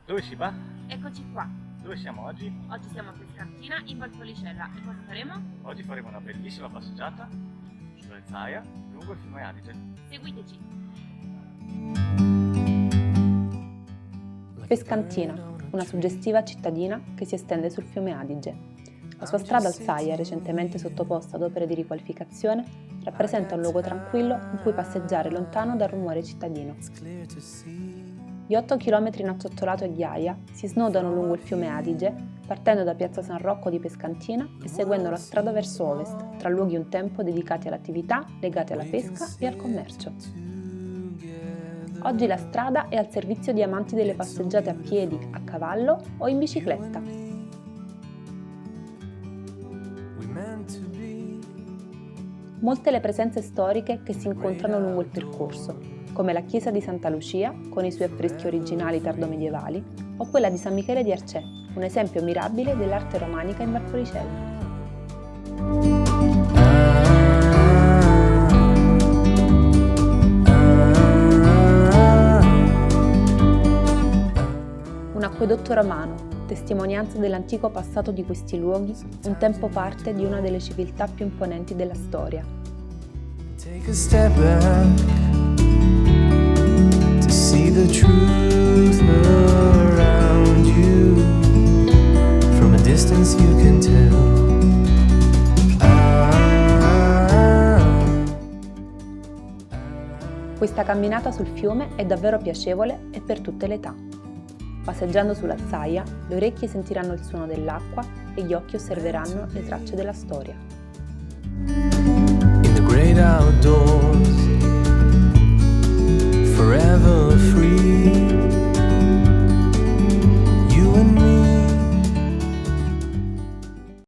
Dove si va? Eccoci qua. Dove siamo oggi? Oggi siamo a Pescantina in Val Policella e cosa faremo? Oggi faremo una bellissima passeggiata sulla Zaia lungo il fiume Adige. Seguiteci. Pescantina, una suggestiva cittadina che si estende sul fiume Adige. La sua strada Zaia, recentemente sottoposta ad opere di riqualificazione, rappresenta un luogo tranquillo in cui passeggiare lontano dal rumore cittadino. Gli 8 km in acciottolato e ghiaia si snodano lungo il fiume Adige, partendo da piazza San Rocco di Pescantina e seguendo la strada verso ovest, tra luoghi un tempo dedicati all'attività legate alla pesca e al commercio. Oggi la strada è al servizio di amanti delle passeggiate a piedi, a cavallo o in bicicletta. Molte le presenze storiche che si incontrano lungo il percorso, come la chiesa di Santa Lucia, con i suoi affreschi originali tardomedievali, o quella di San Michele di Arcè, un esempio mirabile dell'arte romanica in Valpolicella. Un acquedotto romano, testimonianza dell'antico passato di questi luoghi, un tempo parte di una delle civiltà più imponenti della storia. Take a step back to see the truth around you. From a distance you can tell. Questa camminata sul fiume è davvero piacevole e per tutte le età. Passeggiando sulla Zaia, le orecchie sentiranno il suono dell'acqua e gli occhi osserveranno le tracce della storia. In the great outdoors.